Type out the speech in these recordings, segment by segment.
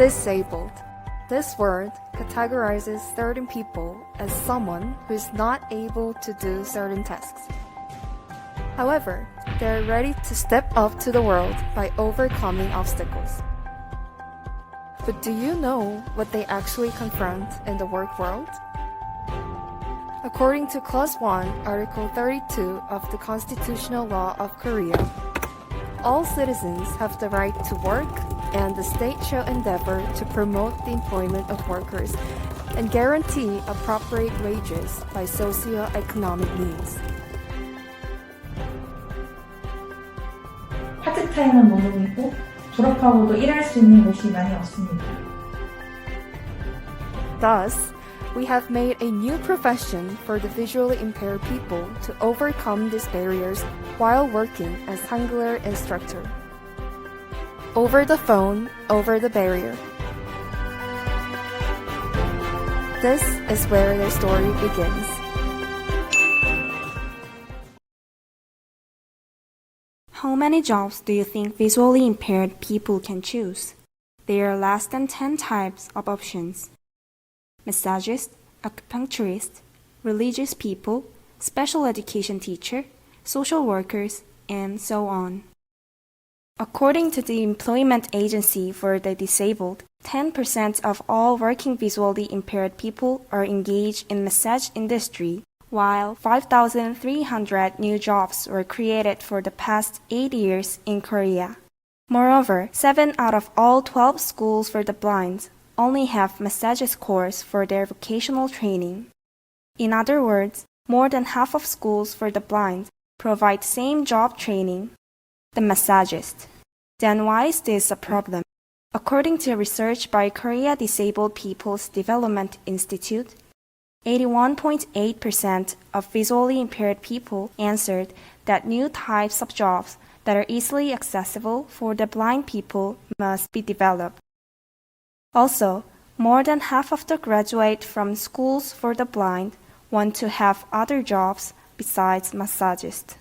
Disabled. This word categorizes certain people as someone who is not able to do certain tasks. However, they are ready to step up to the world by overcoming obstacles. But do you know what they actually confront in the work world? According to Clause 1, Article 32 of the Constitutional Law of Korea, all citizens have the right to work, and the state shall endeavor to promote the employment of workers and guarantee appropriate wages by socio-economic means. 파트타임은 물론이고 졸업하고도 일할 수 있는 곳이 많이 없습니다. Thus, we have made a new profession for the visually impaired people to overcome these barriers while working as Hangul instructor. Over the phone, over the barrier. This is where their story begins. How many jobs do you think visually impaired people can choose? There are less than 10 types of options. Massagist, acupuncturist, religious people, special education teacher, social workers, and so on. According to the Employment Agency for the Disabled, 10% of all working visually impaired people are engaged in massage industry, while 5,300 new jobs were created for the past 8 years in Korea. Moreover, 7 out of all 12 schools for the blind only have massagist course for their vocational training. In other words, more than half of schools for the blind provide same job training, the massagist. Then why is this a problem? According to research by Korea Disabled People's Development Institute, 81.8% of visually impaired people answered that new types of jobs that are easily accessible for the blind people must be developed. Also, more than half of the graduates from schools for the blind want to have other jobs besides massagist.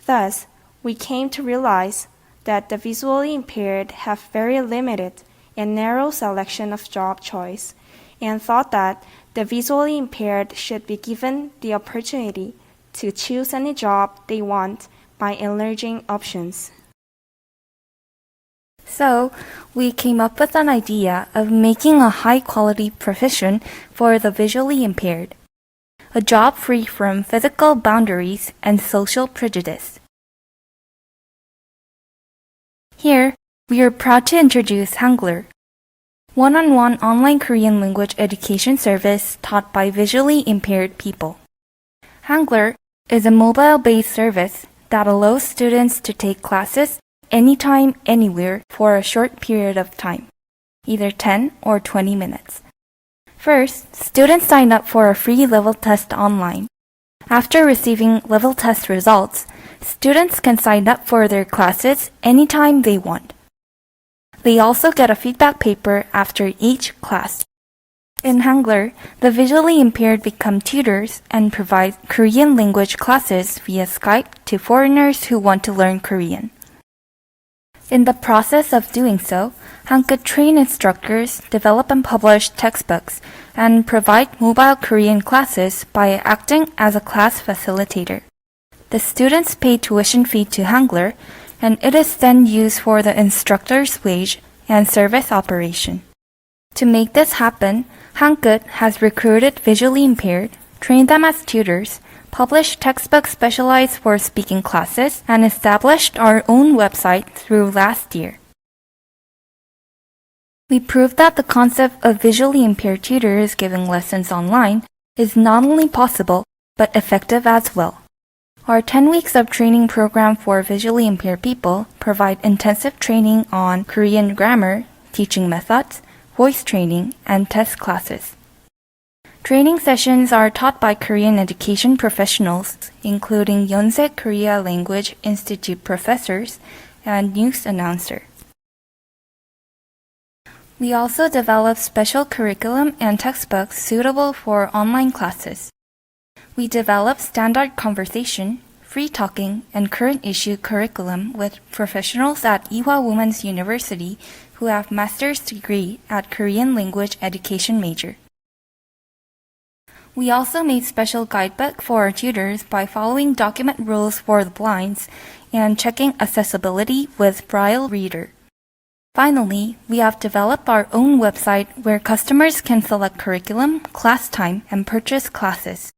Thus, we came to realize that the visually impaired have very limited and narrow selection of job choice, and thought that the visually impaired should be given the opportunity to choose any job they want by enlarging options. So, we came up with an idea of making a high-quality profession for the visually impaired. A job free from physical boundaries and social prejudice. Here, we are proud to introduce Hangul, one-on-one online Korean language education service taught by visually impaired people. Hangul is a mobile-based service that allows students to take classes anytime, anywhere for a short period of time, either 10 or 20 minutes. First, students sign up for a free level test online. After receiving level test results, students can sign up for their classes anytime they want. They also get a feedback paper after each class. In Hangul, the visually impaired become tutors and provide Korean language classes via Skype to foreigners who want to learn Korean. In the process of doing so, Hangul train instructors develop and publish textbooks and provide mobile Korean classes by acting as a class facilitator. The students pay tuition fee to Hangul, and it is then used for the instructor's wage and service operation. To make this happen, Hangul has recruited visually impaired, trained them as tutors, published textbooks specialized for speaking classes, and established our own website through last year. We proved that the concept of visually impaired tutors giving lessons online is not only possible, but effective as well. Our 10 weeks of training program for visually impaired people provide intensive training on Korean grammar, teaching methods, voice training, and test classes. Training sessions are taught by Korean education professionals, including Yonsei Korea Language Institute professors and news announcer. We also develop special curriculum and textbooks suitable for online classes. We develop standard conversation, free talking, and current issue curriculum with professionals at Ewha Women's University who have master's degree at Korean language education major. We also made special guidebook for our tutors by following document rules for the blinds and checking accessibility with Braille reader. Finally, we have developed our own website where customers can select curriculum, class time, and purchase classes.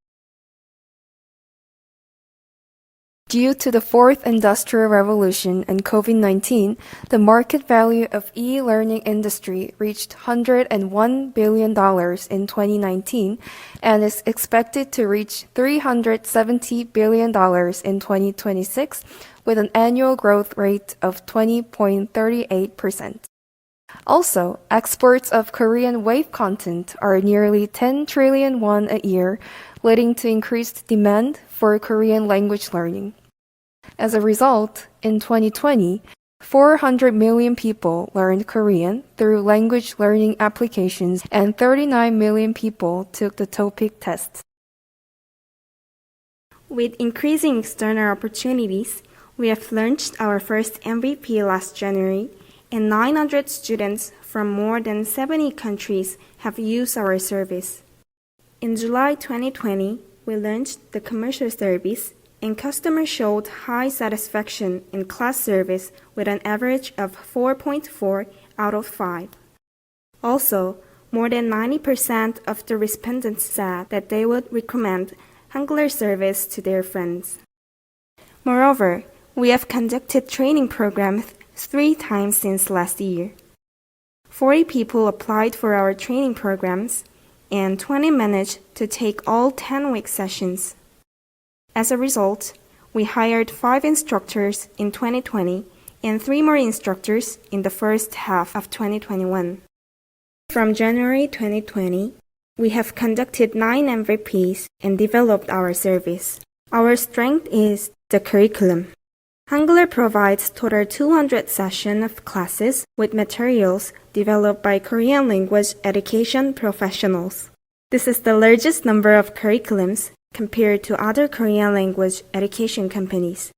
Due to the fourth industrial revolution and COVID-19, the market value of e-learning industry reached $101 billion in 2019 and is expected to reach $370 billion in 2026 with an annual growth rate of 20.38%. Also, exports of Korean wave content are nearly 10 trillion won a year, leading to increased demand for Korean language learning. As a result, in 2020, 400 million people learned Korean through language learning applications and 39 million people took the TOEIC test. With increasing external opportunities, we have launched our first MVP last January, and 900 students from more than 70 countries have used our service. In July 2020, we launched the commercial service, and customers showed high satisfaction in class service with an average of 4.4 out of 5. Also, more than 90% of the respondents said that they would recommend Hangler service to their friends. Moreover, we have conducted training programs 3 times since last year. 40 people applied for our training programs, and 20 managed to take all 10-week sessions. As a result, we hired 5 instructors in 2020 and 3 more instructors in the first half of 2021. From January 2020, we have conducted 9 MVPs and developed our service. Our strength is the curriculum. Hangler provides total 200 sessions of classes with materials developed by Korean language education professionals. This is the largest number of curriculums compared to other Korean language education companies.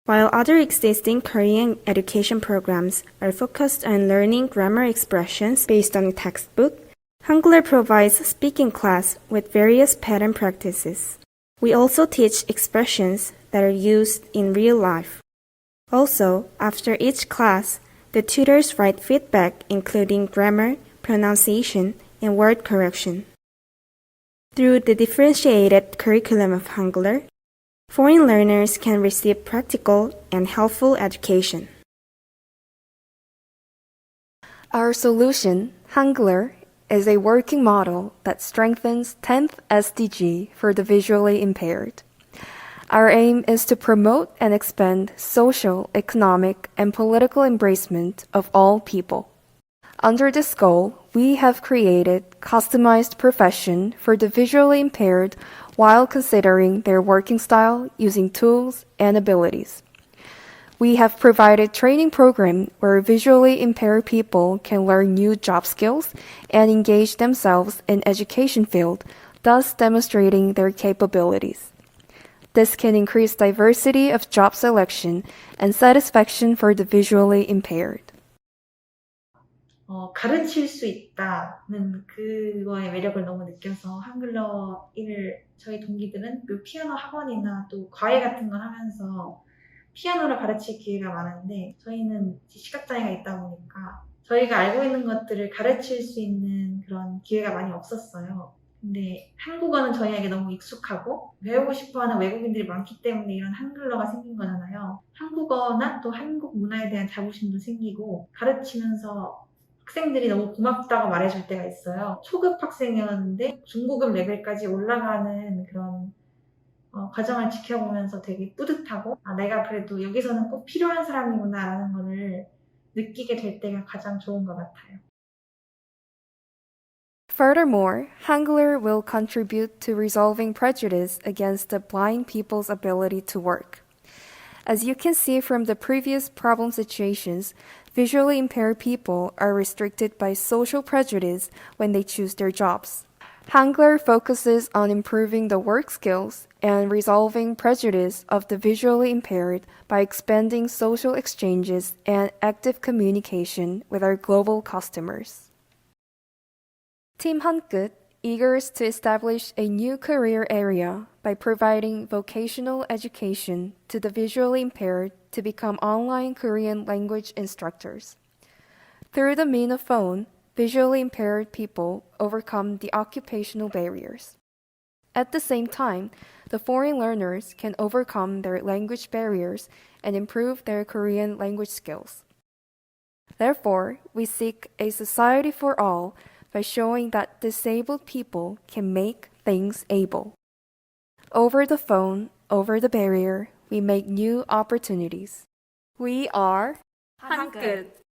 While other existing Korean education programs are focused on learning grammar expressions based on a textbook, Hangler provides speaking class with various pattern practices. We also teach expressions that are used in real life. Also, after each class, the tutors write feedback including grammar, pronunciation, and word correction. Through the differentiated curriculum of Hangler, foreign learners can receive practical and helpful education. Our solution, Hangler, is a working model that strengthens 10th SDG for the visually impaired. Our aim is to promote and expand social, economic, and political embracement of all people. Under this goal, we have created customized profession for the visually impaired while considering their working style using tools and abilities. We have provided training program where visually impaired people can learn new job skills and engage themselves in education field, thus demonstrating their capabilities. This can increase diversity of job selection and satisfaction for the visually impaired. 가르칠 수 있다는 그거의 매력을 너무 느껴서 한글러 1을 저희 동기들은 피아노 학원이나 또 과외 같은 걸 하면서 피아노를 가르칠 기회가 많은데 저희는 시각장애가 있다 보니까 저희가 알고 있는 것들을 가르칠 수 있는 그런 기회가 많이 없었어요. 근데 한국어는 저희에게 너무 익숙하고 배우고 싶어하는 외국인들이 많기 때문에 이런 한글러가 생긴 거잖아요. 한국어나 또 한국 문화에 대한 자부심도 생기고 가르치면서 학생들이 너무 고맙다고 말해줄 때가 있어요. 초급 학생이었는데 중고급 레벨까지 올라가는 그런 과정을 지켜보면서 되게 뿌듯하고 내가 그래도 여기서는 꼭 필요한 사람이구나 라는 거를 느끼게 될 때가 가장 좋은 것 같아요. Furthermore, Hangler will contribute to resolving prejudice against the blind people's ability to work. As you can see from the previous problem situations, visually impaired people are restricted by social prejudice when they choose their jobs. Hangler focuses on improving the work skills and resolving prejudice of the visually impaired by expanding social exchanges and active communication with our global customers. Team 한끝 eagers to establish a new career area by providing vocational education to the visually impaired to become online Korean language instructors. Through the mean of phone, visually impaired people overcome the occupational barriers. At the same time, the foreign learners can overcome their language barriers and improve their Korean language skills. Therefore, we seek a society for all by showing that disabled people can make things able. Over the phone, over the barrier, we make new opportunities. We are 한끝.